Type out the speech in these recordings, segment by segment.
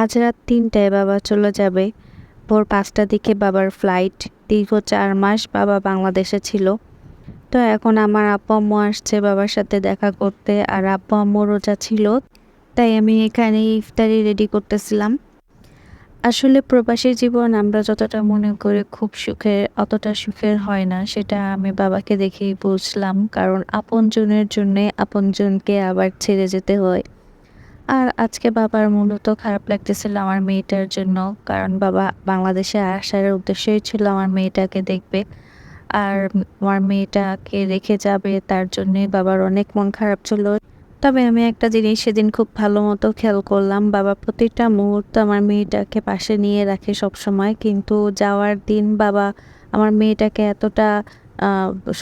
আজ রাত ৩টায় বাবা চলে যাবে। ভোর ৫টার দিকে বাবার ফ্লাইট। দীর্ঘ ৪ মাস বাবা বাংলাদেশে ছিল। তো এখন আমার আব্বু আম্মু আসছে বাবার সাথে দেখা করতে, আর আব্বু আম্মু রোজা ছিল, তাই আমি এখানে ইফতারি রেডি করতেছিলাম। আসলে প্রবাসী জীবন আমরা যতটা মনে করি খুব সুখের, অতটা সুখের হয় না, সেটা আমি বাবাকে দেখেই বুঝলাম। কারণ আপনজনের জন্যে আপনজনকে আবার ছেড়ে যেতে হয়। আর আজকে বাবার মূলত খারাপ লাগতেছিল আমার মেয়েটার জন্য। কারণ বাবা বাংলাদেশে আসার উদ্দেশ্যই ছিল আমার মেয়েটাকে দেখবে। আর আমার মেয়েটাকে রেখে যাবে, তার জন্যই বাবার অনেক মন খারাপ ছিল। তবে আমি একটা জিনিস সেদিন খুব ভালো মতো খেয়াল করলাম, বাবা প্রতিটা মুহূর্ত আমার মেয়েটাকে পাশে নিয়ে রাখে সবসময়। কিন্তু যাওয়ার দিন বাবা আমার মেয়েটাকে এতটা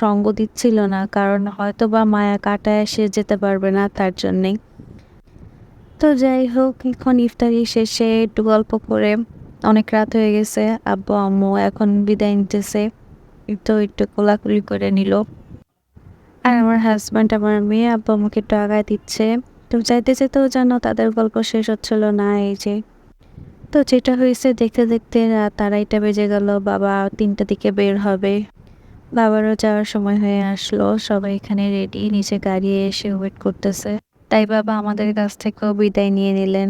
সঙ্গ দিচ্ছিল না, কারণ হয়তোবা মায়া কাটায় সে যেতে পারবে না, তার জন্যেই। তো যাই হোক, এখন ইফতারি শেষে একটু গল্প করে অনেক রাত হয়ে গেছে। আব্বু আম্মু এখন বিদায় নিতেছে, তো একটু কোলাকুলি করে নিল। আর আমার হাজব্যান্ড আমার মেয়ে আব্বু আম্মুকে একটু আগায় দিচ্ছে। তো যাইতে যেতেও যেন তাদের গল্প শেষ হচ্ছিল না। এই যে, তো যেটা হয়েছে দেখতে দেখতে রাত ২:৩০ বেজে গেল। বাবা ৩টার দিকে বের হবে। বাবারও যাওয়ার সময় হয়ে আসলো। সবাই এখানে রেডি, নিচে গাড়ি এসে ওয়েট করতেছে। তাই বাবা আমাদের কাছ থেকেও বিদায় নিয়ে নিলেন।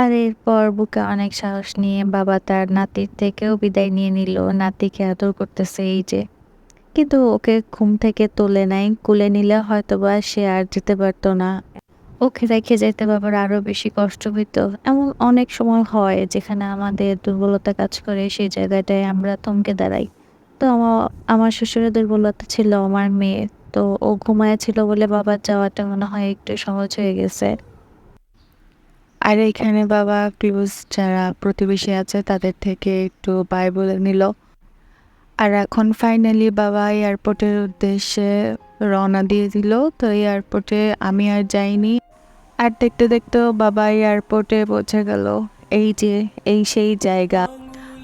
আর এরপর বুকে অনেক সাহস নিয়ে বাবা তার নাতির থেকেও বিদায় নিয়ে নিল। নাতিকে আদর করতেছে এই যে। কিন্তু ওকে ঘুম থেকে তোলে নাই। কোলে নিলে হয়তোবা সে আর যেতে পারতো না। ওকে রেখে যেতে বাবার আরো বেশি কষ্ট হইতো। এমন অনেক সময় হয় যেখানে আমাদের দুর্বলতা কাজ করে, সেই জায়গাটায় আমরা থমকে দাঁড়াই। তো আমার শ্বশুরের দুর্বলতা ছিল আমার মেয়ে। তো ও ঘুমায় ছিল বলে বাবার যাওয়াটা মনে হয় একটু সহজ হয়ে গেছে। আর এখানে বাবা ক্লোজ যারা প্রতিবেশী আছে তাদের থেকে একটু বাই বলে নিল। আর এখন ফাইনালি বাবা এয়ারপোর্টের উদ্দেশ্যে রওনা দিয়ে দিল। তো এয়ারপোর্টে আমি আর যাইনি। আর দেখতে দেখতেও বাবা এয়ারপোর্টে পৌঁছে গেল। এই যে, এই সেই জায়গা,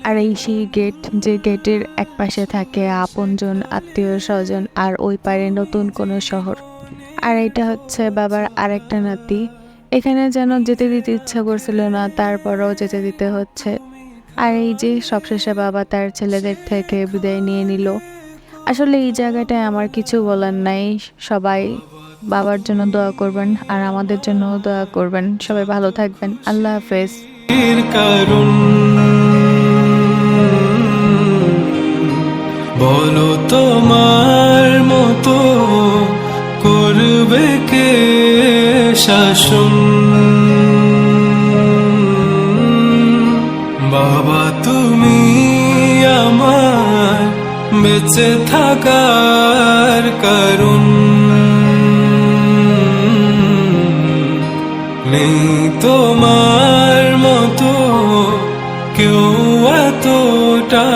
আর এই সেই গেট, যে গেটের এক পাশে থাকে আপনজন, আত্মীয় স্বজন, আর ওই পারে নতুন কোনো শহর। আর এটা হচ্ছে বাবার আরেকটা নাতি। এখানে যেন যেতে দিতে ইচ্ছা করছিল না, তারপরেও যেতে দিতে হচ্ছে। আর এই যে সবশেষে বাবা তার ছেলেদের থেকে বিদায় নিয়ে নিল। আসলে এই জায়গাটায় আমার কিছু বলার নাই। সবাই বাবার জন্য দোয়া করবেন, আর আমাদের জন্য দোয়া করবেন। সবাই ভালো থাকবেন। আল্লাহ হাফেজ। কারণ বলো তোমার মতো করবে কে শাসন? বাবা তুমি আমার বেঁচে থাকার কারণ, নেই তোমার মতো কেউ এতটা